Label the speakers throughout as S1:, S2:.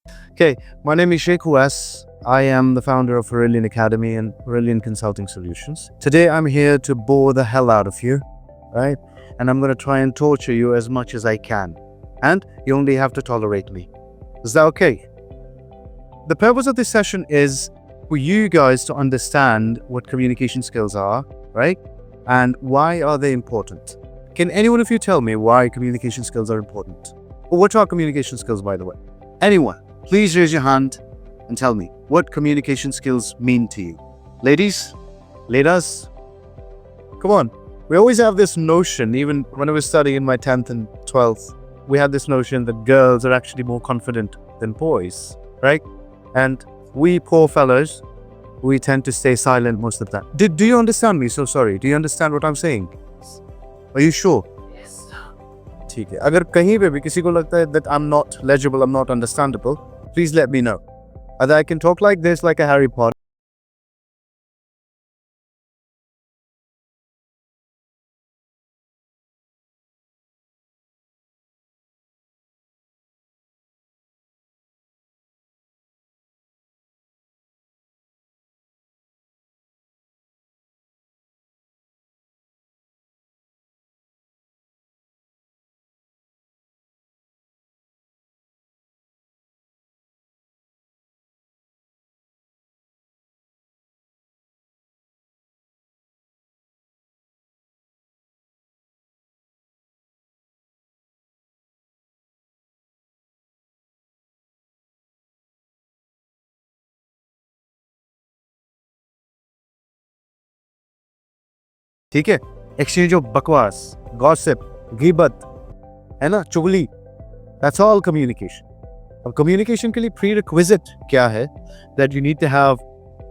S1: Okay, my name is Sheikh Huas. I am the founder of Aurelian Academy and Aurelian Consulting Solutions. Today I'm here to bore the hell out of you, right? And I'm going to try and torture you as much as I can. And you only have to tolerate me. Is that okay? The purpose of this session is for you guys to understand what communication skills are, right? And why are they important? Can any one of you tell me why communication skills are important? Or what are communication skills, by the way? Anyone? Please raise your hand and tell me what communication skills mean to you. Ladies, ladies, come on. We always have this notion, even when I was studying in my 10th and 12th, we had this notion that girls are actually more confident than boys, right? And we poor fellas, we tend to stay silent most of the time. Do you understand me? So sorry. Do you understand what I'm saying? Are you sure? ठीक है अगर कहीं पे भी किसी को लगता है that I'm not legible, I'm not understandable, please let me know. Either I can talk like this, like a Harry Potter. ठीक है एक्सचेंज ऑफ बकवास गॉसिप गीबत है ना चुगली दैट्स ऑल कम्युनिकेशन अब कम्युनिकेशन के लिए प्री रिक्विजिट क्या है that you need to have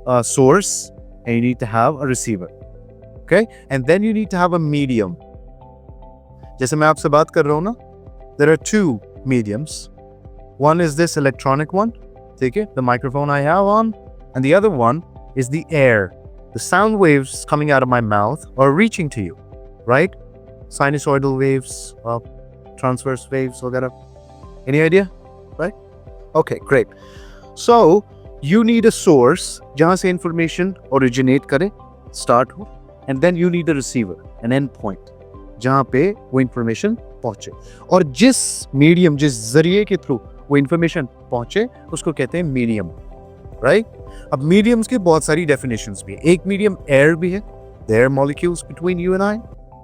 S1: a source and you need to have a receiver okay and then you need to have a medium जैसे मैं आपसे बात कर रहा हूँ ना there are two mediums one is this electronic one ठीक है the microphone I have on and the other one is the air the sound waves coming out of my mouth are reaching to you, right? Sinusoidal waves, transverse waves, whatever. Any idea? Right? Okay, great. So, you need a source, jahan se information originate kare, start ho, and then you need a receiver, an end point, jahan pe wo information पहुंचे और जिस medium जिस जरिए के through वो information पहुंचे उसको कहते हैं मीडियम राइट अब मीडियम्स के बहुत सारी डेफिनेशंस भी है एक मीडियम एयर भी है there molecules between you and I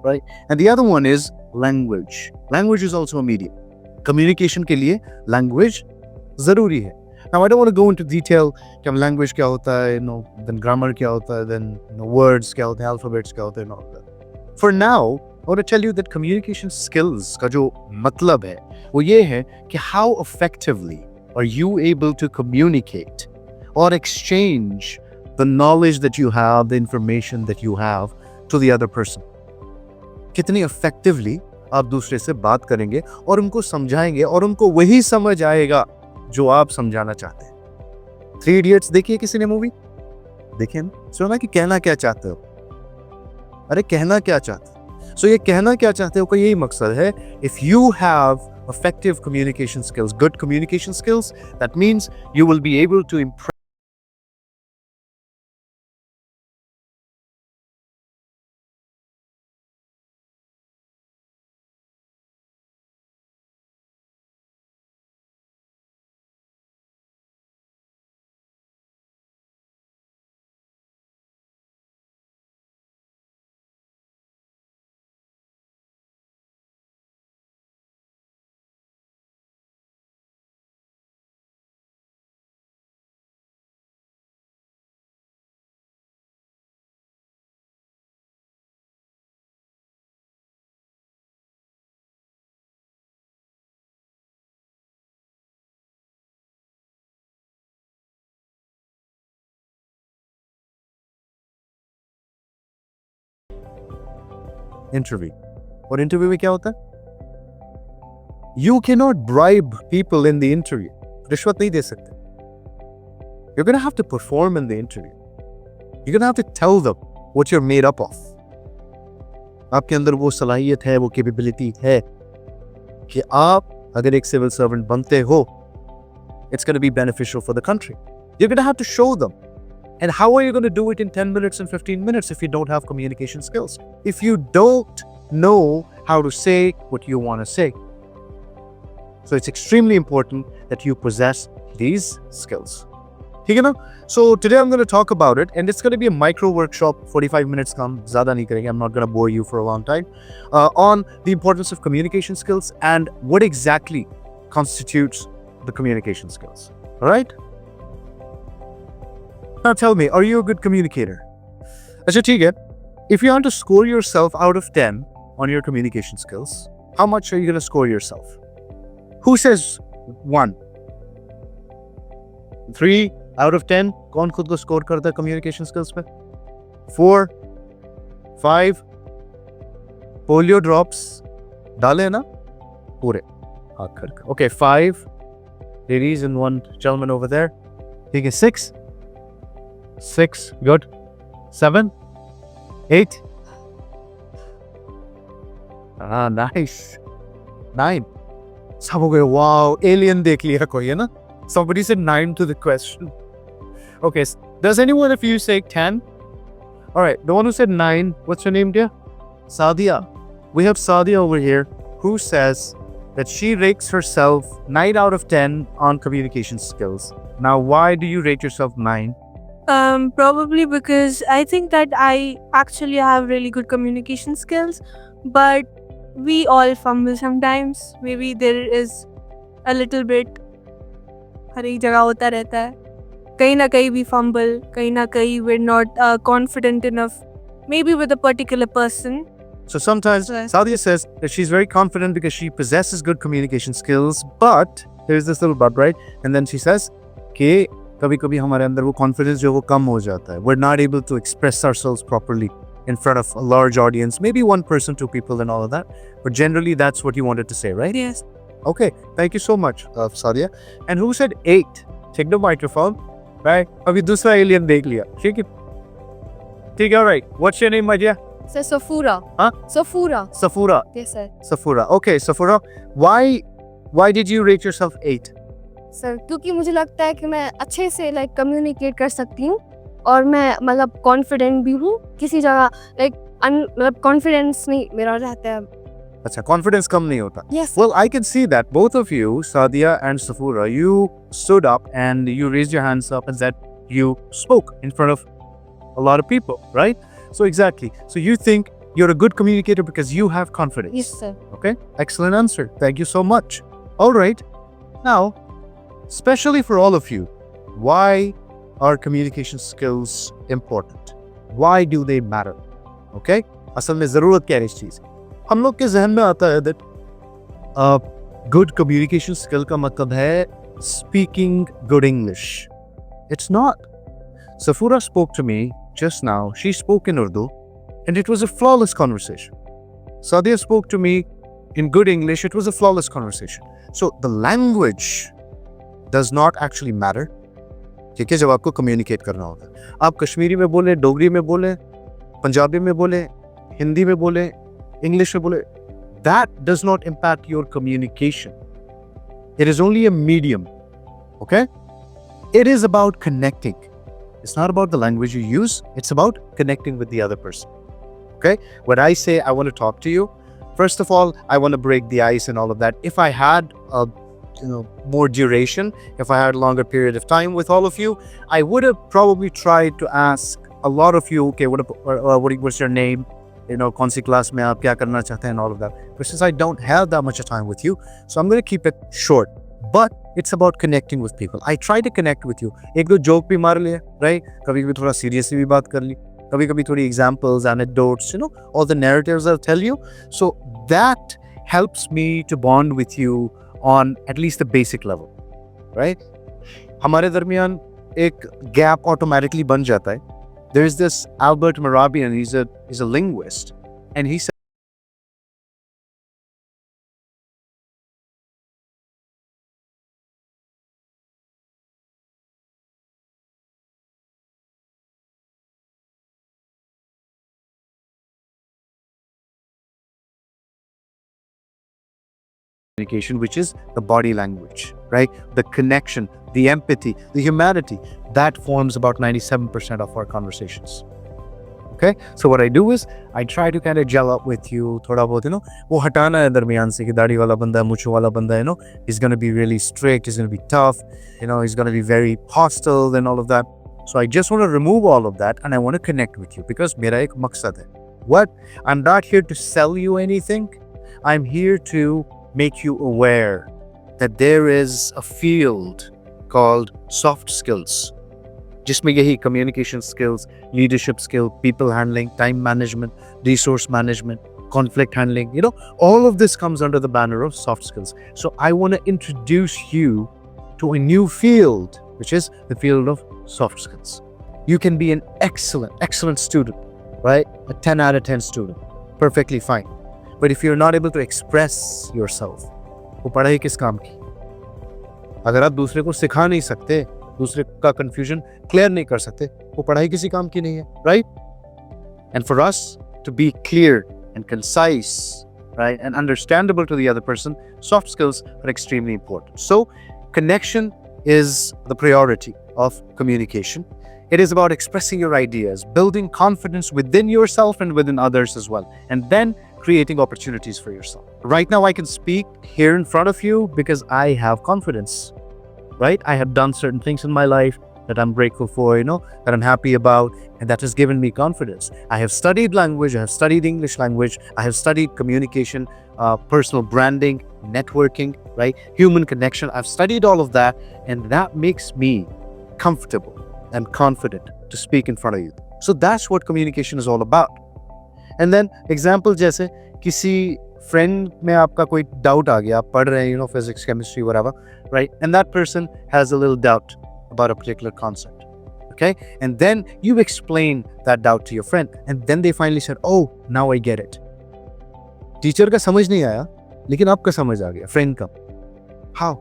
S1: right and the other one is language is also a medium communication के लिए लैंग्वेज जरूरी है now I don't want to go into detail कि लैंग्वेज क्या होता है नो देन ग्रामर क्या होता है देन वर्ड्स क्या होते हैं अल्फाबेट्स क्या होते हैं for now I want to tell you that communication skills का जो मतलब है वो ये है कि how effectively are you able to communicate or exchange the knowledge that you have, the information that you have to the other person. कितनी effectively आप दूसरे से बात करेंगे और उनको समझाएंगे और उनको वही समझ आएगा जो आप समझाना चाहते हैं. 3 Idiots देखिए किसी ने मूवी देखिए ना सुना कि कहना क्या चाहते हो अरे कहना क्या चाहते हो So ये कहना क्या चाहते हो का यही मकसद है if you have effective communication skills, good communication skills, that means you will be able to impress interview. और interview में क्या होता है? You cannot bribe people in the interview. रिश्वत नहीं दे सकते. You're going to have to perform in the interview. You're going to have to tell them what you're made up of. आपके अंदर वो सलाहियत है, वो कैपेबिलिटी है कि आप अगर एक सिविल सर्वेंट बनते हो it's going to be beneficial for the country. You're going to have to show them. And how are you going to do it in 10 minutes and 15 minutes if you don't have communication skills? If you don't know how to say what you want to say. So it's extremely important that you possess these skills. Okay, na? So today I'm going to talk about it, and it's going to be a micro workshop, 45 minutes kam, zyada nahi karenge. I'm not going to bore you for a long time, on the importance of communication skills and what exactly constitutes the communication skills. All right? Now tell me, are you a good communicator? Acha, theek hai. If you want to score yourself out of 10 on your communication skills, how much are you going to score yourself? Who says 1? 3 out of 10? कौन खुद को score करता है communication skills पे? 4, 5, polio drops डाले ना पूरे हाथ करके. Okay, 5 ladies and 1 gentleman over there. ठीक है, 6, good. 7, 8. Nice. 9. सब हो गए. Wow, alien देख लिया कोई है ना? Somebody said 9 to the question. Okay, does anyone of you say 10? Alright, the one who said 9, what's your name, dear? Sadia. We have Sadia over here who says that she rates herself 9 out of 10 on communication skills. Now, why do you rate yourself 9?
S2: Probably because I think that I actually have really good communication skills, but we all fumble sometimes. Maybe there is a little bit. हर एक जगह होता रहता है. कहीं ना कहीं we fumble, कहीं ना कहीं we're not confident enough. Maybe with a particular person.
S1: So sometimes Sadia says that she's very confident because she possesses good communication skills, but there's this little but, right? And then she says कि कभी-कभी हमारे अंदर वो confidence जो वो कम हो जाता है. We're not able to express ourselves properly in front of a large audience, maybe 1 person, 2 people and all of that. But generally that's what you wanted to say, right?
S2: Yes.
S1: Okay, thank you so much, Sadia. And who said 8? Take the microphone. Right? अभी दूसरा alien देख लिया. ठीक है? ठीक है, alright. What's your name, my dear?
S3: Sir, Safura.
S1: Huh?
S3: Safura.
S1: Safura.
S3: Yes, sir.
S1: Safura. Okay, Safura. Why did you rate yourself 8?
S3: Sir क्योंकि मुझे लगता है कि मैं अच्छे से लाइक कम्युनिकेट कर सकती हूँ और मैं मतलब कॉन्फिडेंट भी हूँ किसी जगह लाइक मतलब कॉन्फिडेंस नहीं मेरा रहता है.
S1: अच्छा, confidence कम नहीं होता.
S3: Yes.
S1: Well, I can see that both of you, Sadia and Safura, you stood up and you raised your hands up and said you spoke in front of a lot of people, right? So exactly. So you think you're a good communicator because you have confidence.
S3: Yes, sir.
S1: Okay, excellent answer. Thank you so much. All right. Now, especially for all of you, why are communication skills important? Why do they matter? Okay? असल में ज़रूरत क्या है इस चीज़? हम लोग के जहन में आता है that good communication skill का मतलब है speaking good English. It's not. Safura spoke to me just now. She spoke in Urdu and it was a flawless conversation. Sadia spoke to me in good English. It was a flawless conversation. So the language does not actually matter. ठीक है, जब आपको communicate करना होता है. आप कश्मीरी में बोले, डोगरी में बोले, पंजाबी में बोले, हिंदी में बोले, English में बोले, that does not impact your communication. It is only a medium. Okay? It is about connecting. It's not about the language you use. It's about connecting with the other person. Okay? When I say I want to talk to you, first of all, I want to break the ice and all of that. If I had a more duration, if I had a longer period of time with all of you, I would have probably tried to ask a lot of you, okay, what's your name? कौन सी class में आप क्या करना चाहते हैं and all of that. But since I don't have that much time with you, so I'm going to keep it short. But it's about connecting with people. I try to connect with you. एक दो joke भी मार लिए, right? कभी कभी थोड़ा seriously भी बात कर ली. कभी कभी थोड़ी examples, anecdotes, all the narratives I'll tell you. So that helps me to bond with you on at least the basic level, right? हमारे दरमियान एक gap automatically बन जाता है. There's this Albert Mehrabian, he's a linguist, and he said communication, which is the body language. right? The connection, the empathy, the humanity, that forms about 97% of our conversations. Okay, so what I do is I try to kind of gel up with you. थोड़ा बहुत वो हटाना है दरमियान से कि दाढ़ी वाला बंदा है, मूंछों वाला बंदा है, he's going to be really strict, he's going to be tough, he's going to be very hostile and all of that. So I just want to remove all of that and I want to connect with you because मेरा एक मकसद है. What? I'm not here to sell you anything. I'm here to make you aware that there is a field called soft skills. जिसमें यही communication skills, leadership skill, people handling, time management, resource management, conflict handling, all of this comes under the banner of soft skills. So I want to introduce you to a new field, which is the field of soft skills. You can be an excellent student, right? A 10 out of 10 student, perfectly fine. But if you're not able to express yourself, वो पढ़ाई किस काम की? अगर आप दूसरे को सिखा नहीं सकते, दूसरे का confusion clear नहीं कर सकते, वो पढ़ाई किसी काम की नहीं है, right? And for us to be clear and concise, right, and understandable to the other person, soft skills are extremely important. So connection is the priority of communication. It is about expressing your ideas, building confidence within yourself and within others as well, and then creating opportunities for yourself. Right now, I can speak here in front of you because I have confidence, right? I have done certain things in my life that I'm grateful for, that I'm happy about, and that has given me confidence. I have studied language, I have studied English language, I have studied communication, personal branding, networking, right? Human connection. I've studied all of that, and that makes me comfortable and confident to speak in front of you. So that's what communication is all about. And then example जैसे किसी friend में आपका कोई doubt आ गया, आप पढ़ रहे हैं, physics, chemistry, whatever, right? And that person has a little doubt about a particular concept, okay? And then you explain that doubt to your friend, and then they finally said, oh, now I get it. Teacher का समझ नहीं आया, लेकिन आपका समझ आ गया, friend का. How?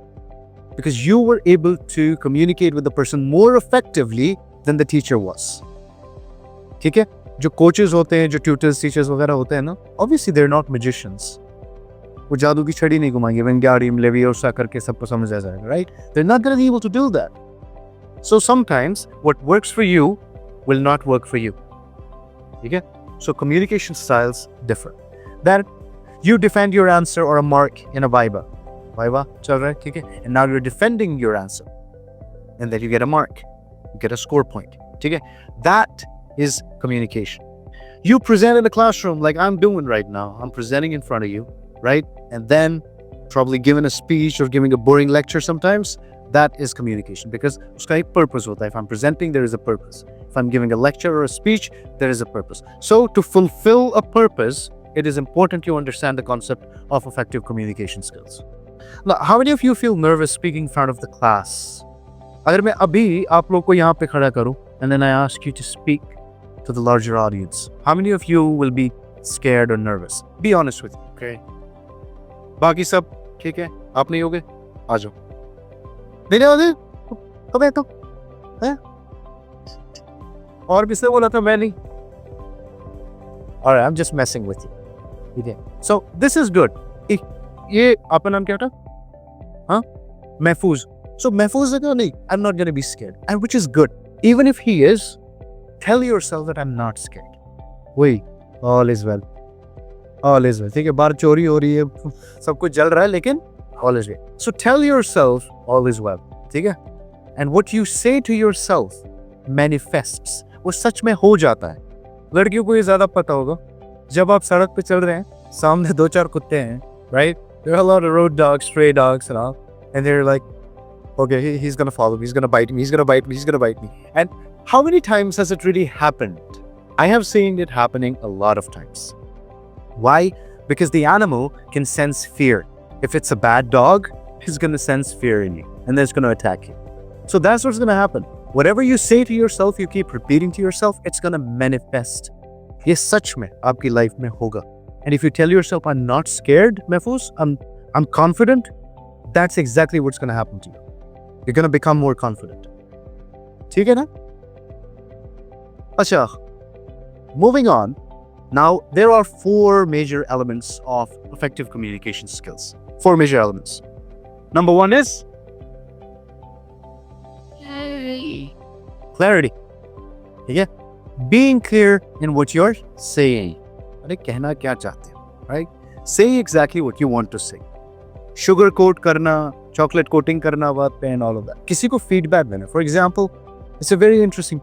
S1: Because you were able to communicate with the person more effectively than the teacher was. ठीक है? जो कोचेस होते हैं, जो ट्यूटर्स, टीचर्स वगैरह होते हैं ना, obviously they're not magicians. वो जादू की छड़ी नहीं घुमाएंगे, विंग्यारियम लेवियोसा करके सबको समझ आ जाएगा, right? They're not going to be able to do that. So sometimes what works for you will not work for you. ठीक है? So communication styles differ. Then you defend your answer or a mark in a viva. Viva चल रहा है, ठीक है? And now you're defending your answer, and then you get a mark, you get a score point. ठीक है? That is communication. You present in a classroom like I'm doing right now. I'm presenting in front of you, right? And then probably giving a speech or giving a boring lecture sometimes. That is communication because uska ek purpose hota hai. If I'm presenting, there is a purpose. If I'm giving a lecture or a speech, there is a purpose. So to fulfill a purpose, it is important you understand the concept of effective communication skills. Now, how many of you feel nervous speaking in front of the class? अगर मैं अभी आप लोग को यहाँ पे खड़ा करूँ and then I ask you to speak to the larger audience, how many of you will be scared or nervous? Be honest with me, okay? बाकी सब ठीक है, आप नहीं होगे, आ जाओ. नहीं होगे, अबे तो हैं? और किसने बोला था मैं नहीं? Alright, I'm just messing with you. ठीक है? So this is good. ये आपका नाम क्या था? हाँ? महफूज. So महफूज है क्या नहीं? I'm not gonna be scared, and which is good. Even if he is, tell yourself that I'm not scared. Wait, all is well. All is well. ठीक है, बाहर चोरी हो रही है, सब कुछ जल रहा है, लेकिन all is well. So tell yourself all is well. ठीक है? And what you say to yourself manifests. वो सच में हो जाता है. लड़कियों को ये ज्यादा पता होगा. जब आप सड़क पे चल रहे हैं, सामने 2-4 कुत्ते हैं, right? There are a lot of road dogs, stray dogs and all, and they're like, okay, he's gonna follow me, he's gonna bite me, he's gonna bite me, he's gonna bite me. And how many times has it really happened? I have seen it happening a lot of times. Why? Because the animal can sense fear. If it's a bad dog, it's gonna sense fear in you, and then it's gonna attack you. So that's what's gonna happen. Whatever you say to yourself, you keep repeating to yourself, it's gonna manifest. ये सच में आपकी life में होगा. And if you tell yourself, I'm not scared, Mahfouz, I'm confident, that's exactly what's going to happen to you. You're going to become more confident. ठीक है ना? अच्छा, moving on. Now, there are 4 major elements of effective communication skills. 4 major elements. Number 1 is Clarity. ठीक है? Being clear in what you're saying. अरे कहना क्या चाहते हो, right? Say exactly what you want to say. Sugar coat करना, chocolate coating करना बात पे and all of that. किसी को feedback देना. For example, it's a very interesting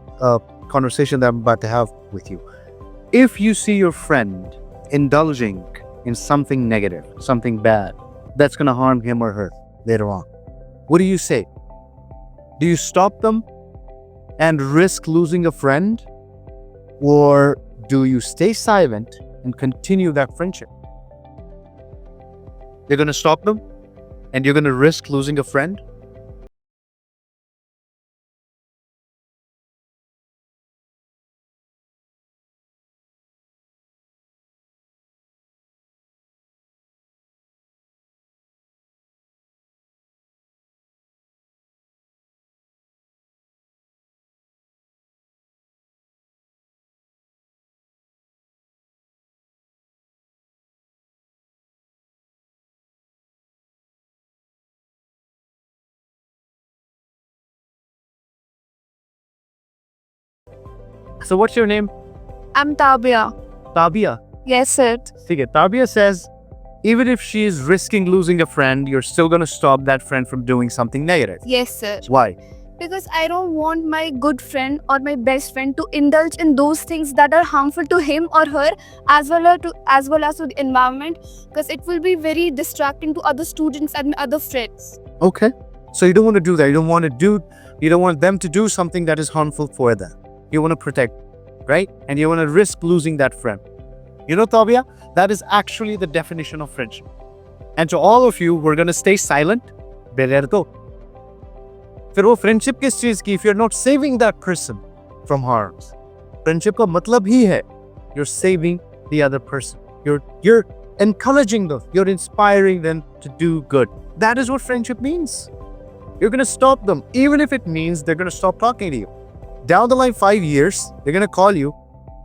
S1: conversation that I'm about to have with you. If you see your friend indulging in something negative, something bad, that's going to harm him or her later on, what do you say? Do you stop them and risk losing a friend? Or do you stay silent and continue that friendship? You're going to stop them and you're going to risk losing a friend? So what's your name?
S3: I'm Tabia.
S1: Tabia.
S3: Yes, sir.
S1: Okay, Tabia says, even if she is risking losing a friend, you're still going to stop that friend from doing something negative.
S3: Yes, sir.
S1: Why?
S3: Because I don't want my good friend or my best friend to indulge in those things that are harmful to him or her, as well as to the environment, because it will be very distracting to other students and other friends.
S1: Okay. So you don't want to do that. You don't want them to do something that is harmful for them. You want to protect, right? And you want to risk losing that friend. You know, Tabia, that is actually the definition of friendship. And to all of you, we're going to stay silent. Belerto. फिर वो friendship किस चीज की? If you're not saving that person from harms. Friendship का मतलब ही है you're saving the other person. You're encouraging them. You're inspiring them to do good. That is what friendship means. You're going to stop them, even if it means they're going to stop talking to you. Down the line, 5 years, they're going to call you.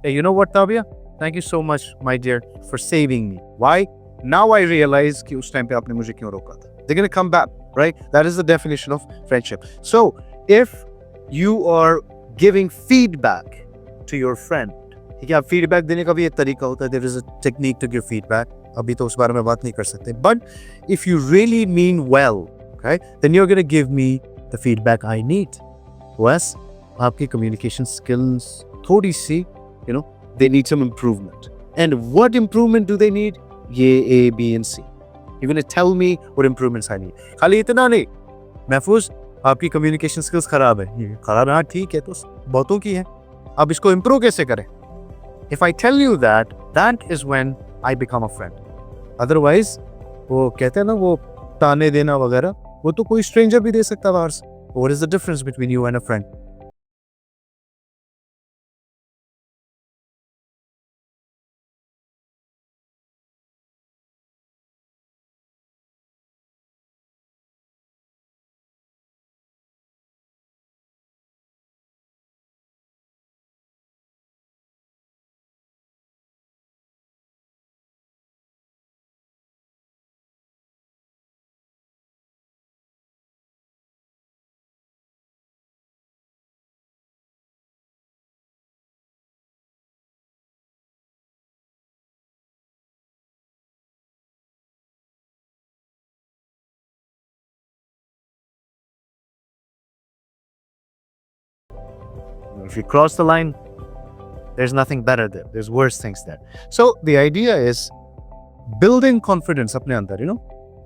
S1: Hey, you know what, Tabia? Thank you so much, my dear, for saving me. Why? Now I realize कि उस time पे आपने मुझे क्यों रोका था. They're going to come back, right? That is the definition of friendship. So, if you are giving feedback to your friend, ठीक है, आप feedback देने का भी एक तरीका होता है. There is a technique to give feedback. अभी तो उस बारे में बात नहीं कर सकते. But if you really mean well, okay, then you're going to give me the feedback I need. Wes, आपकी communication skills थोड़ी सी, you know, they need some improvement. And what improvement do they need? ये A, B, and C. You're going to tell me what improvements I need. खाली इतना नहीं, महफूज आपकी communication skills खराब है. ये खराब है, ठीक है, तो बहुतों की है. अब इसको improve कैसे करें? If I tell you that, that is when I become a friend. Otherwise, वो कहते हैं ना, वो ताने देना वगैरह, वो तो कोई stranger भी दे सकता है बाहर से. What is the difference between you and a friend? If you cross the line, there's nothing better there. There's worse things there. So the idea is building confidence अपने अंदर, you know,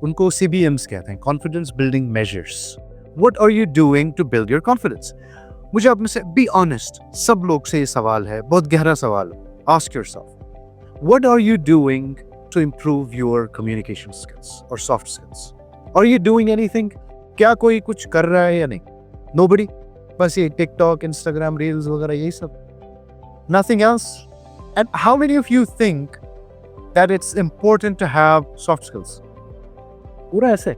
S1: उनको CBMs कहते हैं, confidence building measures. What are you doing to build your confidence? मुझे आप में से be honest. सब लोग से ये सवाल है, बहुत गहरा सवाल है. Ask yourself, what are you doing to improve your communication skills or soft skills? Are you doing anything? क्या कोई कुछ कर रहा है या नहीं? Nobody? बस ये TikTok, Instagram, Reels वगैरह यही सब. Nothing else? And how many of you think that it's important to have soft skills? पूरा ऐसे.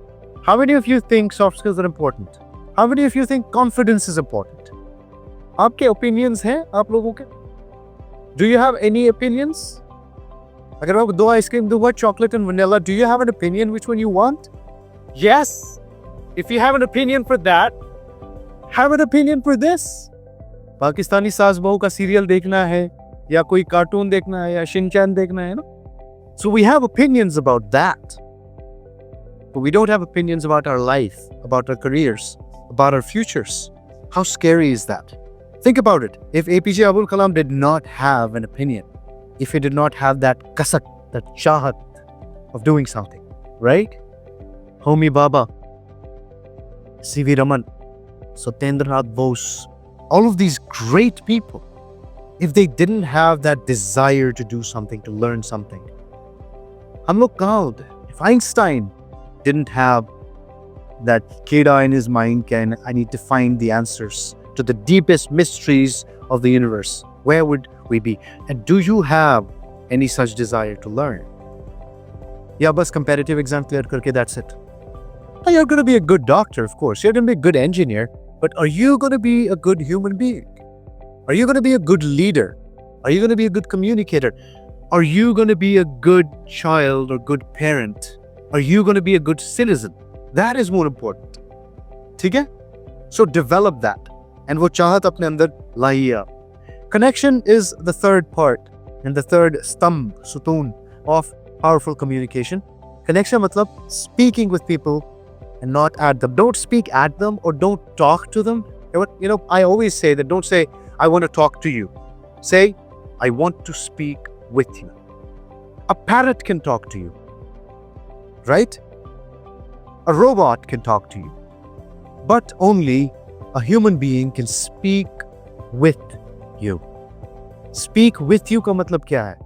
S1: How many of you think soft skills are important? How many of you think confidence is important? आपके opinions हैं आप लोगों के? Do you have any opinions? अगर मैं आपको दो आइसक्रीम दूंगा, chocolate and vanilla, do you have an opinion which one you want? Yes. If you have an opinion for that, have an opinion for this. Pakistani सास बहू का serial देखना है या कोई कार्टून देखना है या शिनचैन देखना है ना. So we have opinions about that. But we don't have opinions about our life, about our careers, about our futures. How scary is that? Think about it. If APJ Abul Kalam did not have an opinion, if he did not have that kasak, that chahat of doing something, right? Homi Baba, C.V. Raman, Satyendranath Bose, all of these great people, if they didn't have that desire to do something, to learn something, hum log kahan hote? If Einstein didn't have that keda in his mind, I need to find the answers to the deepest mysteries of the universe, where would we be? And do you have any such desire to learn? Yeah, bas competitive exam clear karke, that's it. Now you're going to be a good doctor, of course. You're going to be a good engineer. But are you going to be a good human being? Are you going to be a good leader? Are you going to be a good communicator? Are you going to be a good child or good parent? Are you going to be a good citizen? That is more important. ठीक है? So develop that. And वो चाहत अपने अंदर लाइए आप. Connection is the third part and the third stamb, sutoon of powerful communication. Connection matlab speaking with people and not at them. Don't speak at them or don't talk to them. You know, I always say that don't say, I want to talk to you. Say, I want to speak with you. A parrot can talk to you, right? A robot can talk to you. But only a human being can speak with you. Speak with you का मतलब क्या है?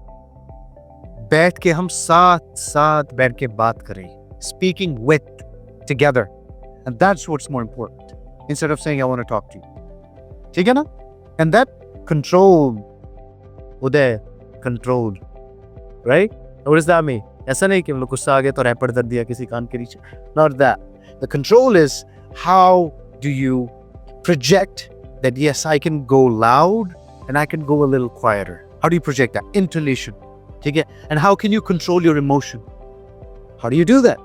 S1: बैठ के हम साथ बैठ के बात करें. Speaking with, together. And that's what's more important. Instead of saying, I want to talk to you. ठीक है ना? And that control, Uday, controlled. Right? What does that mean? ऐसा नहीं कि हम लोग गुस्सा आ गया तो रैपर दर दिया किसी कान के नीचे. Not that. The control is how do you project that yes, I can go loud and I can go a little quieter. How do you project that? Intonation. ठीक है? And how can you control your emotion? How do you do that?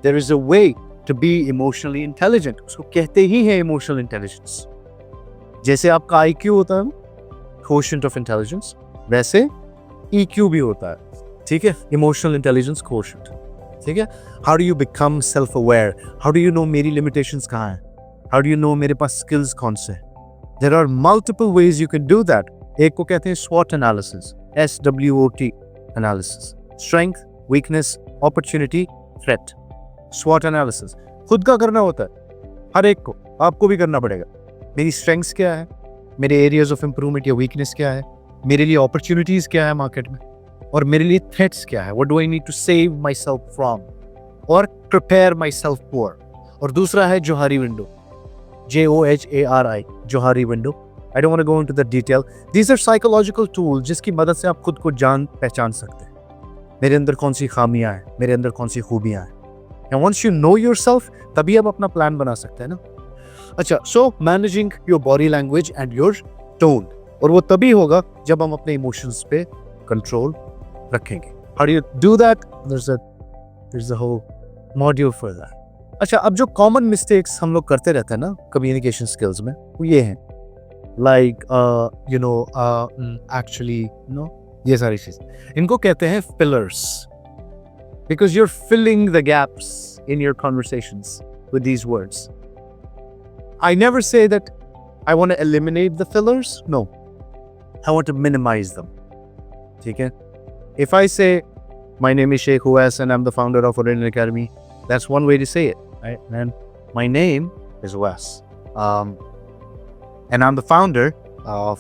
S1: There is a way to be emotionally intelligent. उसको कहते ही है emotional intelligence. जैसे आपका IQ होता है, quotient of intelligence, वैसे EQ भी होता है. ठीक है? Emotional intelligence quotient. ठीक है? How do you become self-aware? How do you know मेरी limitations कहाँ हैं? How do you know मेरे पास skills कौन से? There are multiple ways you can do that. एक को कहते हैं SWOT analysis, SWOT analysis. Strength, weakness, opportunity, threat. SWOT analysis. खुद का करना होता है. हर एक को. आपको भी करना पड़ेगा. मेरी strengths क्या है? मेरे areas of improvement या weakness क्या है? मेरे लिए opportunities क्या है market में? और मेरे लिए threats क्या है? What do I need to save myself from? और prepare myself for? और दूसरा है Johari window. JOHARI, Johari window. I don't want to go into the detail. These are psychological tools जिसकी मदद से आप खुद को पहचान सकते हैं. मेरे अंदर कौन सी खामियां हैं? मेरे अंदर कौन सी खूबियां हैं? And once you know yourself, तभी आप अपना plan बना सकते हैं ना. अच्छा, so managing your body language and your tone. और वो तभी होगा जब हम अपने emotions पे control रखेंगे. How do you do that? There's a whole module for that. अच्छा, अब जो common mistakes हम लोग करते रहते हैं ना communication skills में, वो ये हैं. Like, actually, ये सारी चीज़. इनको कहते हैं fillers. Because you're filling the gaps in your conversations with these words. I never say that I want to eliminate the fillers. No. I want to minimize them. ठीक है? If I say, my name is Sheikh Uwais and I'm the founder of Aurelian Academy, that's one way to say it, right? And my name is Uwais. And I'm the founder of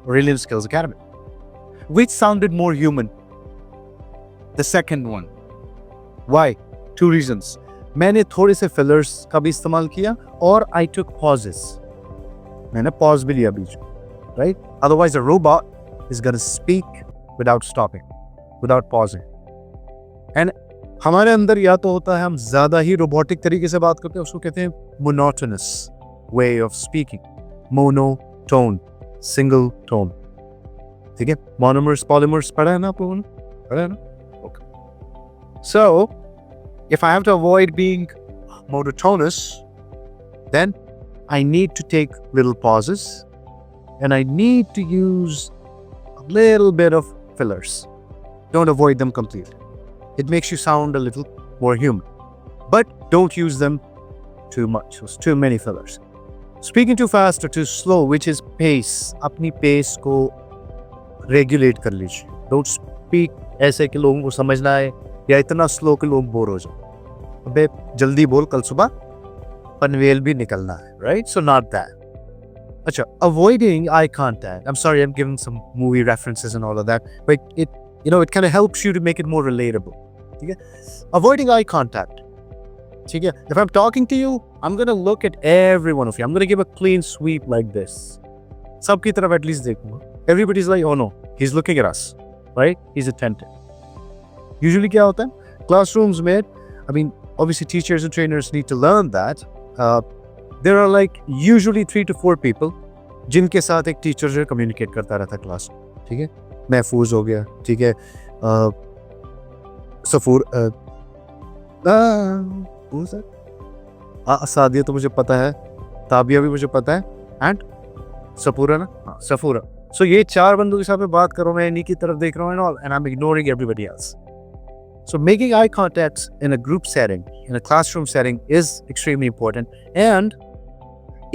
S1: Aurelian Skills Academy. Which sounded more human? The second one. Why? Two reasons. मैंने थोड़े से fillers का भी इस्तेमाल किया और I took pauses. मैंने pause भी लिया बीच में, right? Otherwise a robot is going to speak without stopping, without pausing. And हमारे अंदर या तो होता है हम ज़्यादा ही robotic तरीके से बात करते हैं, उसको कहते हैं monotonous way of speaking. Monotone, single tone. ठीक है? Monomers, polymers पढ़ा है ना आप लोगों ने? पढ़ा है ना? Okay. So, if I have to avoid being monotonous, then I need to take little pauses and I need to use a little bit of fillers. Don't avoid them completely. It makes you sound a little more human. But don't use them too much. There's too many fillers. Speaking too fast or too slow, which is pace. अपनी pace को regulate कर लीजिए. Don't speak ऐसे कि लोगों को समझना है या इतना slow कि लोग बोर हो जाए. अबे जल्दी बोल, कल सुबह पनवेल भी निकलना है, right? So not that. अच्छा, avoiding eye contact. I'm sorry, I'm giving some movie references and all of that, but it kind of helps you to make it more relatable. ठीक है? Avoiding eye contact. ठीक है? If I'm talking to you, I'm gonna look at every one of you. I'm gonna give a clean sweep like this. सबकी तरफ at least देखूंगा. Everybody's like, oh no, he's looking at us, right? He's attentive. Usually क्या होता है? Classrooms में, I mean, obviously teachers and trainers need to learn that. There are like usually 3 to 4 people जिनके साथ एक teacher जो communicate करता रहता है क्लास में. ठीक है? महफूज हो गया, ठीक है, सफूर, सादिया तो मुझे पता है, ताबिया भी मुझे पता है, एंड सफूरा ना, हाँ सफूरा. सो ये 4 बंदों के साथ मैं बात कर रहा हूँ, मैं इन्हीं की तरफ देख रहा हूँ and all, and I am ignoring everybody else. So making eye contact in a group setting, in a classroom setting, is extremely important. And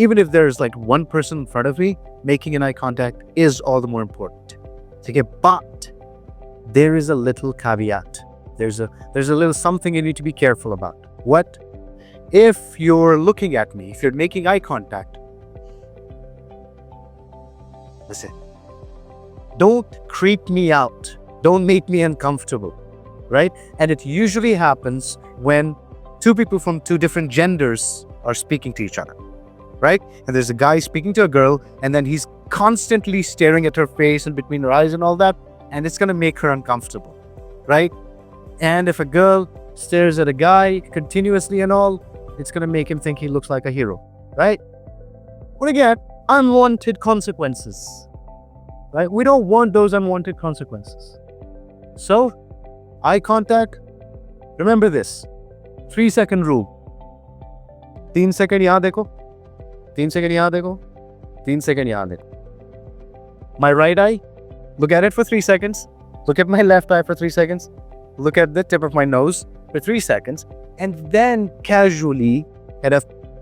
S1: even if there's like one person in front of me, making an eye contact is all the more important. Okay, but there is a little caveat. There's a little something you need to be careful about. What? If you're looking at me, if you're making eye contact, listen, don't creep me out. Don't make me uncomfortable. Right? And it usually happens when 2 people from 2 different genders are speaking to each other. Right? And there's a guy speaking to a girl, and then he's constantly staring at her face and between her eyes and all that, and it's going to make her uncomfortable. Right? And if a girl stares at a guy continuously and all, it's going to make him think he looks like a hero. Right? But again, unwanted consequences. Right? We don't want those unwanted consequences. So, eye contact, remember this, 3-second rule. 3 second यहाँ देखो, 3 second यहाँ देखो, 3 second यहाँ देखो. My right eye, look at it for 3 seconds. Look at my left eye for 3 seconds. Look at the tip of my nose for 3 seconds. And then casually,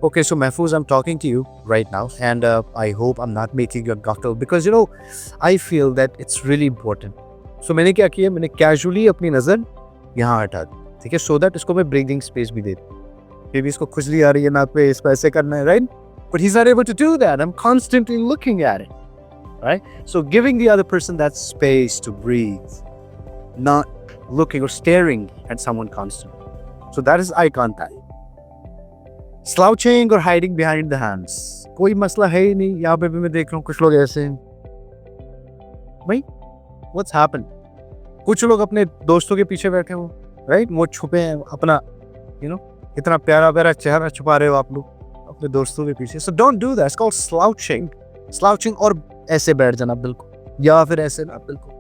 S1: okay, so Mahfouz, I'm talking to you right now, and I hope I'm not making you uncomfortable, because I feel that it's really important. So मैंने क्या किया, मैंने casually अपनी नज़र यहाँ हटा दी. ठीक है? सो दैट इसको मैं ब्रीदिंग स्पेस भी दे दूँ. फिर भी इसको खुजली आ रही है नाक पे, इसको ऐसे करना है, right? But he is not able to do that. I am constantly looking at it, right? So giving the other person that space to breathe, not looking or staring at someone constantly. So that is eye contact. Slouching or hiding behind the hands, कोई मसला है ही नहीं. यहाँ पे भी मैं देख रहा हूँ कुछ लोग ऐसे, भाई What's happened? कुछ लोग अपने दोस्तों के पीछे बैठे हो, राइट? वो छुपे हैं, अपना इतना प्यारा प्यारा चेहरा छुपा रहे हो आप लोग अपने दोस्तों के पीछे. So don't do that. It's called slouching. Slouching और ऐसे बैठ जाना बिल्कुल, या फिर ऐसे ना, बिल्कुल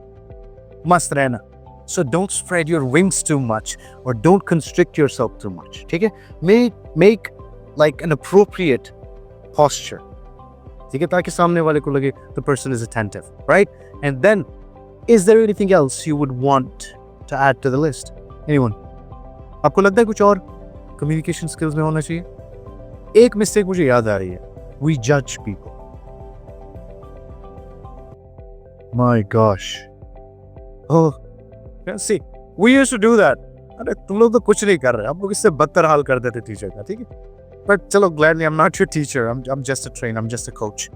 S1: मस्त रहना. So don't spread your wings too much or don't constrict yourself too much. ठीक है? Make like an appropriate posture. ठीक है? ताकि सामने वाले को लगे the person is attentive, right? And then, is there anything else you would want to add to the list? Anyone? आपको लगता है कुछ और communication skills में होना चाहिए? एक mistake मुझे याद आ रही है. We judge people. My gosh. Oh, yeah, see, we used to do that. अरे तुम लोग तो कुछ नहीं कर रहे, आप लोग इससे बदतर हाल कर देते टीचर का. ठीक है? But चलो, gladly I'm not your teacher. I'm just a trainer. I'm just a coach.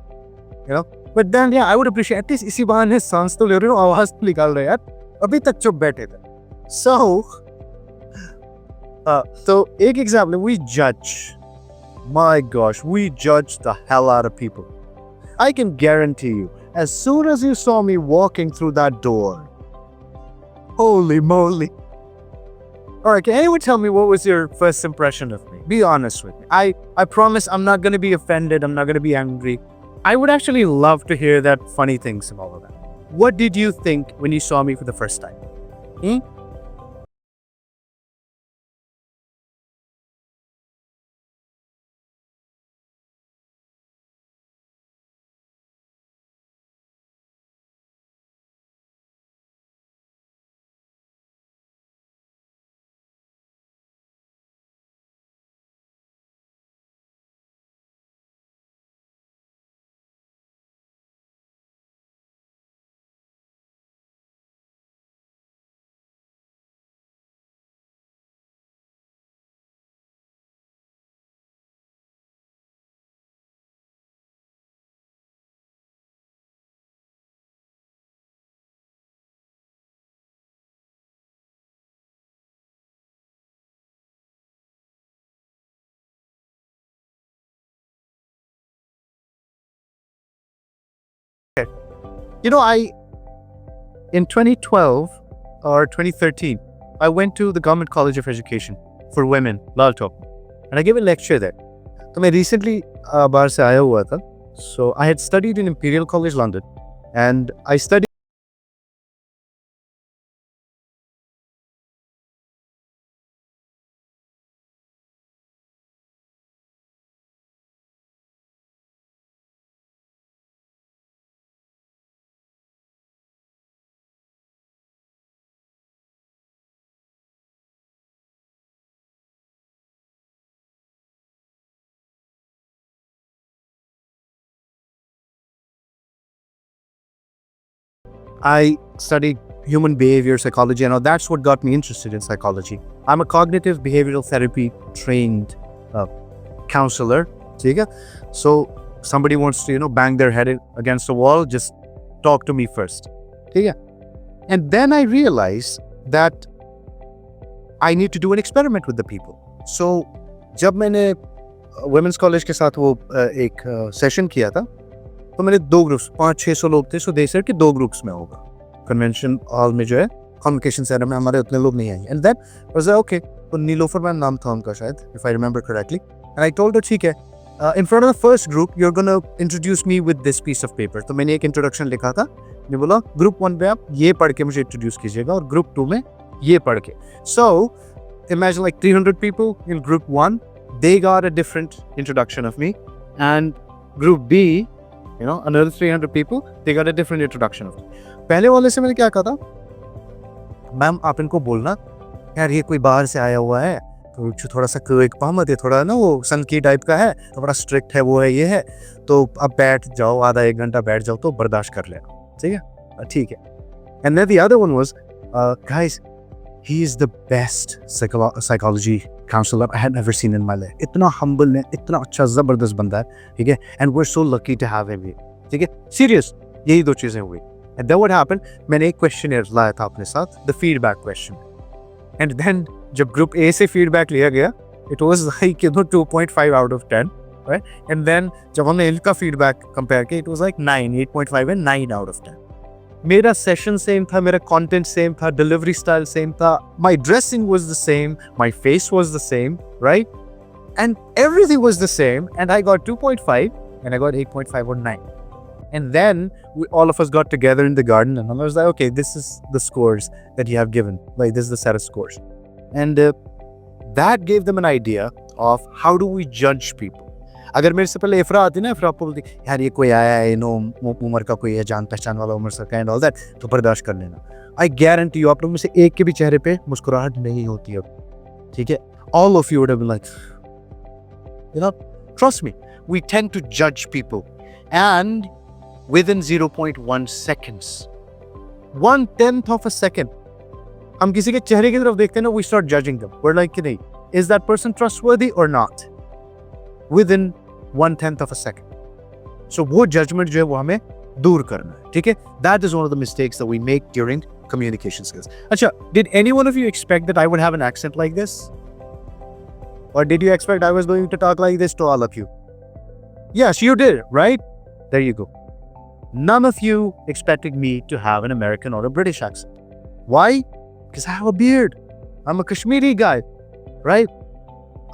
S1: But then yeah, I would appreciate at least इसी बहाने सांस तो ले रहे हो, आवाज तो निकाल रहे हो यार. अभी तक चुप बैठे थे. So एक example, we judge. My gosh, we judge the hell out of people. I can guarantee you, as soon as you saw me walking through that door, holy moly. Alright, can anyone tell me what was your first impression of me? Be honest with me. I promise I'm not going to be offended. I'm not going to be angry. I would actually love to hear that funny things and all of that. What did you think when you saw me for the first time? You know, in 2012 or 2013, I went to the Government College of Education for Women, Lal Chowk, and I gave a lecture there. तो मैं recently बाहर से आया हुआ था. So I had studied in Imperial College London, and I studied. I studied human behavior psychology, and that's what got me interested in psychology. I'm a cognitive behavioral therapy trained counselor. ठीक है? So somebody wants to bang their head against a wall, just talk to me first. ठीक है? And then I realized that I need to do an experiment with the people. So जब मैंने women's college के साथ वो एक session किया था, तो मैंने 2 ग्रुप्स, 500-600 लोग थे, सो दे सेड कि 2 ग्रुप्स में होगा. कन्वेंशन हॉल में जो है, कॉन्वोकेशन सेरेमनी में हमारे उतने लोग नहीं आएंगे. एंड देन वाज ओके, तो नीलोफर मैन नाम था उनका शायद, if I remember correctly. And I told her ठीक है, in front of the first group you are gonna introduce me with this piece of paper. तो मैंने एक इंट्रोडक्शन लिखा था. मैंने बोला ग्रुप 1 पे आप ये पढ़ के मुझे इंट्रोड्यूस कीजिएगा और ग्रुप 2 में ये पढ़ के. सो imagine like 300 people in group 1, they got a different introduction of me, and group B, another 300 people, they got a different introduction of me. पहले वाले से मैंने क्या कहा था, मैम आप इनको बोलना यार ये कोई बाहर से आया हुआ है, तो थोड़ा सा क्विक पामत है, थोड़ा ना वो सन की टाइप का है, तो बड़ा स्ट्रिक्ट है, वो है ये है, तो अब बैठ जाओ, आधा 1 घंटा बैठ जाओ तो बर्दाश्त कर लेना. ठीक है, ठीक है. And then the other one was, guys, he is the best psychology counselor I had ever seen in my life. इतना humble है, इतना अच्छा ज़बरदस्त बंदा है, ठीक है, and we're so lucky to have him here. ठीक है, serious, यही 2 चीज़ें हुई. And then what happened, मैंने एक questionnaire लाया था अपने साथ, the feedback question. And then जब group A से feedback लिया गया, it was like 2.5 out of 10, right? And then जब हमने इनका feedback compare किया, it was like 9, 8.5 and 9 out of 10. मेरा सेशन सेम था, मेरा कंटेंट सेम था, डिलीवरी स्टाइल सेम था, my dressing was the same, my face was the same, right? And everything was the same, and I got 2.5 and I got 8.5 or 9. And then all of us got together in the garden, and I was like, okay, this is the scores that you have given, like this is the set of scores. And that gave them an idea of how do we judge people. अगर मेरे से पहले इफ्रा आती ना, इफ्रा आपको बोलती यार ये कोई आया है, उम्र का कोई है, जान पहचान वाला उम्र का एंड ऑल दैट, तो बर्दाश्त कर लेना. आई गारंटी यू आप लोगों में से एक के भी चेहरे पे मुस्कुराहट नहीं होती अब. ठीक है, all of you would have been like, trust me, we tend to जज people, and within 0.1 seconds, 1/10 of a second, हम किसी के चेहरे की तरफ देखते हैं ना, we start judging them. We are like कि नहीं, इज दैट पर्सन ट्रस्टवर्दी और not, within 1/10 of a second. So वो judgment जो है वो हमें दूर करना है. ठीक है, that is one of the mistakes that we make during communication skills. अच्छा, did any one of you expect that I would have an accent like this? Or did you expect I was going to talk like this to all of you? Yes, you did, right? There you go. None of you expected me to have an American or a British accent. Why? Because I have a beard. I'm a Kashmiri guy, right?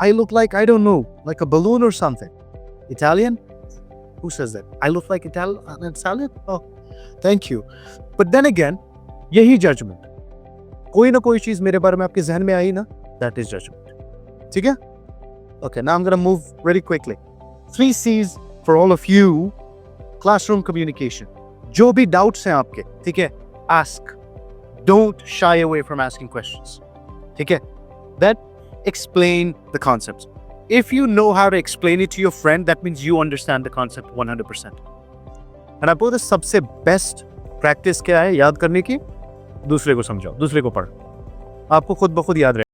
S1: I look like, I don't know, like a balloon or something. Italian? Who says that? I look like Italian? Oh, thank you. But then again, यही judgment. कोई ना कोई चीज़ मेरे बारे में आपके जहन में आई ना, that is judgment. ठीक है? Okay, now I'm gonna move very quickly. 3 C's for all of you. Classroom communication. जो भी doubts हैं आपके, ठीक है? Ask. Don't shy away from asking questions. ठीक है? Then explain the concepts. If you know how to explain it to your friend, that means you understand the concept 100%. And आपको तो सबसे बेस्ट प्रैक्टिस क्या है याद करने की? दूसरे को समझाओ, दूसरे को पढ़ो, आपको खुद ब खुद याद रहेगा.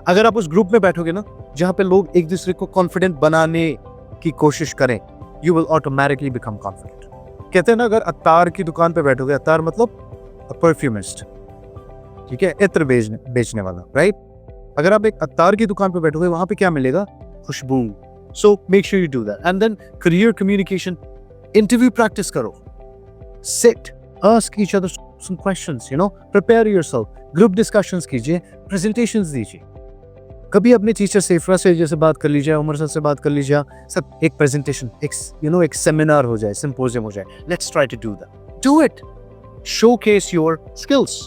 S1: अगर आप उस ग्रुप में बैठोगे ना जहां पे लोग एक दूसरे को कॉन्फिडेंट बनाने की कोशिश करें, you will automatically become confident. कहते हैं ना, अगर अत्तार की दुकान पे बैठोगे, अत्तार मतलब परफ्यूमिस्ट, ठीक है, इत्र बेचने वाला, राइट। अगर आप एक अत्तार की दुकान पे बैठोगे, वहां पे क्या मिलेगा? खुशबू। So make sure you do that. And then career communication, interview practice करो, sit, ask each other some questions, you know, prepare yourself, group discussions कीजिए, प्रेजेंटेशंस दीजिए। कभी अपने टीचर से, इफ्रा से जैसे बात कर लीजिए, उमर सर से बात कर लीजिए, सब एक प्रेजेंटेशन, एक यू नो एक सेमिनार हो जाए, सिंपोजियम हो जाए। Let's try to do that, do it, showcase your skills.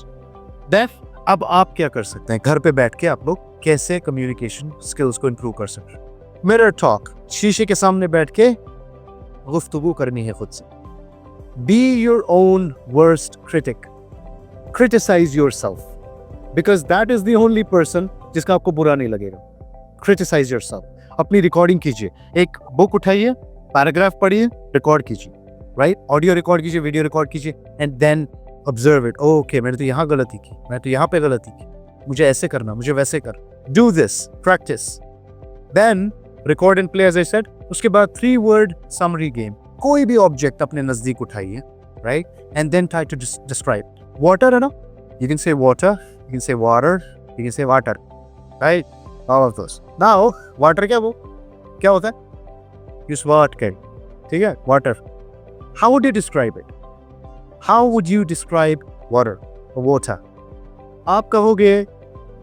S1: Then अब आप क्या कर सकते हैं? घर पे बैठ के आप लोग कैसे कम्युनिकेशन स्किल्स को इंप्रूव कर सकते हैं? मिरर टॉक, शीशे के सामने बैठ के गुफ्तगू करनी है खुद से। Be your own worst critic, criticise yourself, because that is the only person जिसका आपको बुरा नहीं लगेगा। क्रिटिसाइज योरसेल्फ, अपनी रिकॉर्डिंग कीजिए, एक बुक उठाइए, पैराग्राफ पढ़िए, रिकॉर्ड कीजिए, राइट, ऑडियो रिकॉर्ड कीजिए, वीडियो रिकॉर्ड कीजिए, and then observe it. Okay, मैंने तो यहाँ गलती की, मैं तो यहाँ पे गलती की, मुझे ऐसे करना, मुझे वैसे कर। Do this, practice, then record and play as I said. उसके बाद 3 word समरी गेम, कोई भी ऑब्जेक्ट अपने नजदीक उठाइए, right, and then try to describe. Water है ना, you can say water, you can say water, you can say water, right, all of those. Now water क्या होता है? यू स्वाट के, ठीक है, water. How would you describe it? How would you describe water? Water आप कहोगे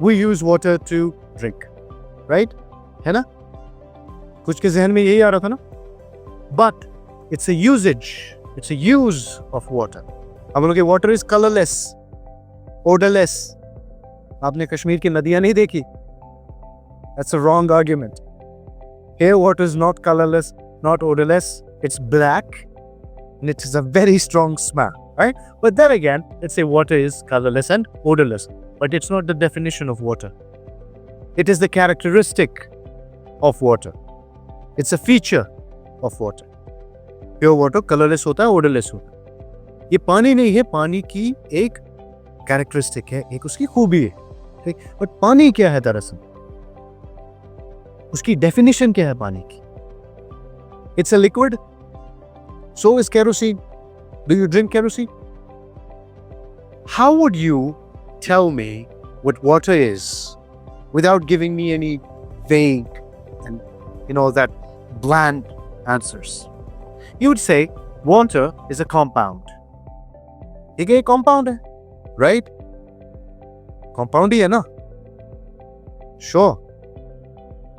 S1: we use water to drink, right, है ना? कुछ के जहन में यही आ रहा था ना? But it's a usages, it's a use of water. हम लोग वाटर इज कलरलेस, ओडरलेस। आपने कश्मीर की नदियां नहीं देखी? That's a wrong argument. Here water is not colorless, not odorless, it's black and it is a very strong smell, right? But then again, let's say water is colorless and odorless, but it's not the definition of water. It is the characteristic of water. It's a feature of water. Pure water colorless होता है, odorless होता है। ये पानी नहीं है, पानी की एक characteristic है, एक उसकी खूबी है, ठीक? But पानी क्या है दरअसल? उसकी डेफिनेशन क्या है पानी की? It's a liquid, so is kerosene. Do you drink kerosene? How would you tell me what water is without giving me any vague and you know that bland answers? You would say water is a compound. ये compound है, right? Compound ही है ना? Sure.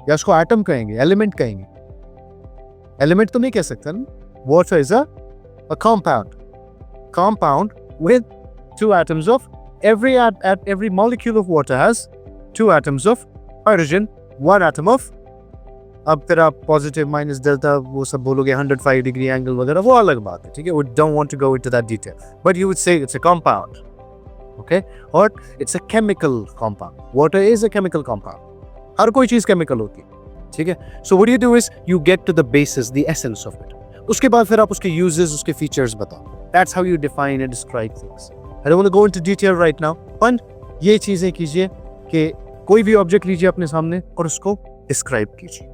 S1: या उसको atom कहेंगे, element कहेंगे। Element तो नहीं कह सकते ना। Water is a compound with 2 atoms of every molecule of water has 2 atoms of hydrogen, 1 atom of, अब तेरा पॉजिटिव माइनस डेल्टा वो सब बोलोगे 105 डिग्री एंगल वगैरह, वो अलग बात है, ठीक है, we don't want to go into that detail, but you would say it's a compound, okay, or it's a chemical compound. Water is a chemical compound. हर कोई चीज केमिकल होती है, ठीक है। So what you do is you get to the basis, the essence of it. उसके बाद फिर आप उसके यूजेस, उसके फीचर्स बताओ। That's how you define and describe things. I don't want to go into detail right now, पर ये चीजें कीजिए कि कोई भी ऑब्जेक्ट लीजिए अपने सामने और उसको डिस्क्राइब कीजिए।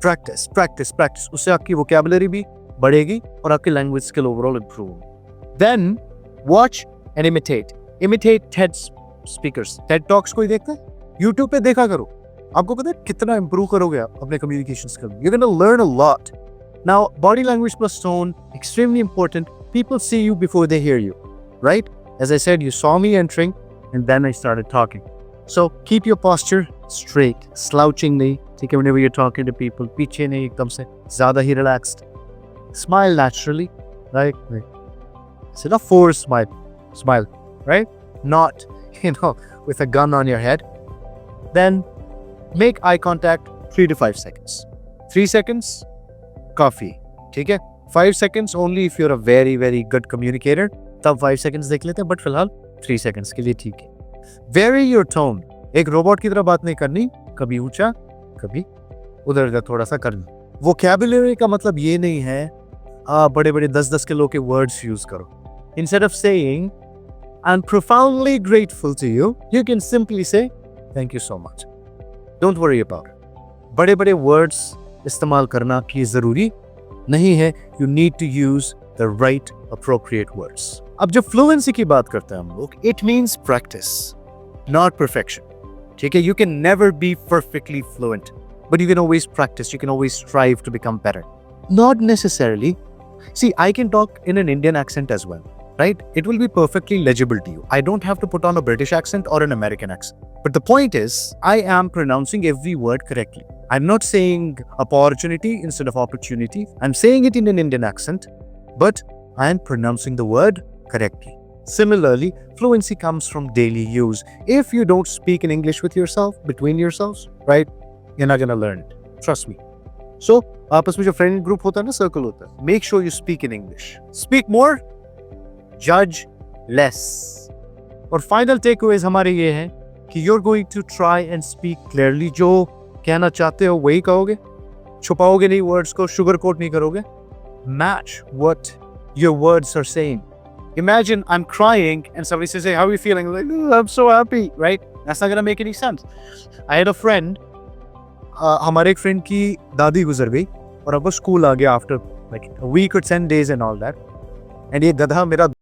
S1: प्रैक्टिस प्रैक्टिस प्रैक्टिस, उससे आपकी वोकैबुलरी भी बढ़ेगी और आपकी लैंग्वेज स्किल ओवरऑल इंप्रूव होगी। Then watch and imitate TED speakers. TED talks कोई देखता है? यूट्यूब पे देखा करो, आपको पता है कितना इंप्रूव करोगे आप अपने communication skill. You gonna learn a lot. Now body language plus tone, extremely important. People see you before they hear you, right? As I said, you saw me entering and then I started talking. So keep your posture straight, slouching नहीं, ठीक है, whenever you are talking to people, पीछे नहीं एकदम से, ज्यादा ही relaxed. Smile naturally, right? It's not forced smile, right? Not, with a gun on your head. Then make eye contact 3 to 5 seconds. 3 seconds, काफी, ठीक है? 5 seconds only if you're a very very good communicator. तब 5 seconds देख लेते हैं, but फिलहाल 3 seconds के लिए ठीक है। Vary your tone. एक रोबोट की तरह बात नहीं करनी, कभी ऊंचा, कभी उधर थोड़ा सा करना। Vocabulary का मतलब ये नहीं है बड़े बड़े 10-10 किलो के वर्ड्स यूज करो। Instead of saying I'm profoundly grateful to you, you can simply say thank you so much. Don't worry about it. बड़े बड़े वर्ड्स इस्तेमाल करना की ज़रूरी नहीं है. You need to use the right appropriate words. अब जब फ्लुएंसी की बात करते हैं हम लोग, it means practice, not perfection. ठीक है, you can never be perfectly fluent, but you can always practise, you can always strive to become better. Not necessarily. See, I can talk in an Indian accent as well, right? It will be perfectly legible to you. I don't have to put on a British accent or an American accent. But the point is, I am pronouncing every word correctly. I'm not saying opportunity instead of opportunity. I'm saying it in an Indian accent, but I am pronouncing the word correctly. Similarly, fluency comes from daily use. If you don't speak in English with yourself, between yourselves, right, you're not gonna learn it. Trust me. So, आपस में जो friend group होता है ना, circle होता है, make sure you speak in English. Speak more, जज less. और फाइनल टेक अवेज हमारे ये हैं कि you are going to try and speak clearly. जो कहना चाहते हो वही कहोगे, छुपाओगे नहीं वर्ड्स को, शुगर कोट नहीं करोगे. Match what your words are saying. Imagine I'm crying and somebody says, "Hey, how are you feeling?" I'm like, "Oh, I'm so happy," right? That's not gonna make any sense. I had a friend. हमारे एक friend की दादी गुजर गई और अब वो school आ गया after like a week or 10 days and all that. And ये गधा मेरा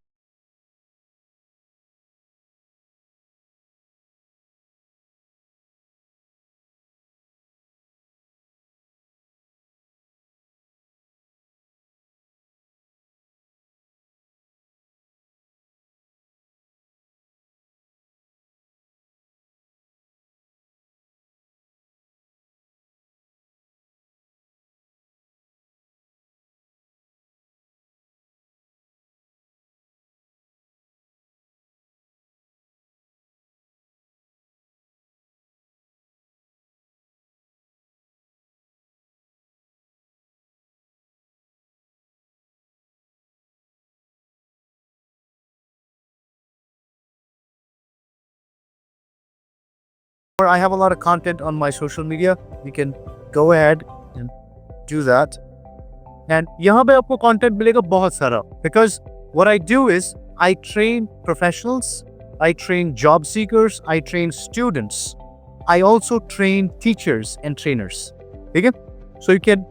S1: I have a lot of content on my social media. You can go ahead and do that. And यहाँ पे आपको content मिलेगा बहुत सारा. Because what I do is I train professionals, I train job seekers, I train students. I also train teachers and trainers. Okay? So you can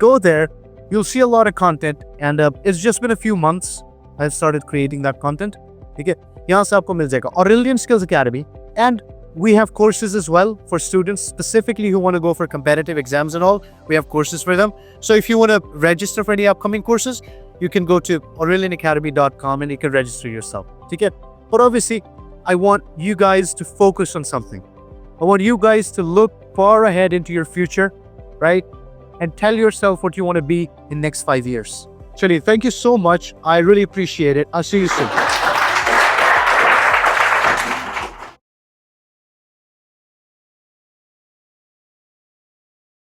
S1: go there. You'll see a lot of content, and it's just been a few months I've started creating that content. Okay? यहाँ से आपको मिल जाएगा. Aurelian Skills Academy, and we have courses as well for students specifically who want to go for competitive exams and all. We have courses for them. So if you want to register for any upcoming courses, you can go to aurelianacademy.com and you can register yourself. Okay? But obviously, I want you guys to focus on something. I want you guys to look far ahead into your future, right? And tell yourself what you want to be in next 5 years. Chali, thank you so much. I really appreciate it. I'll see you soon.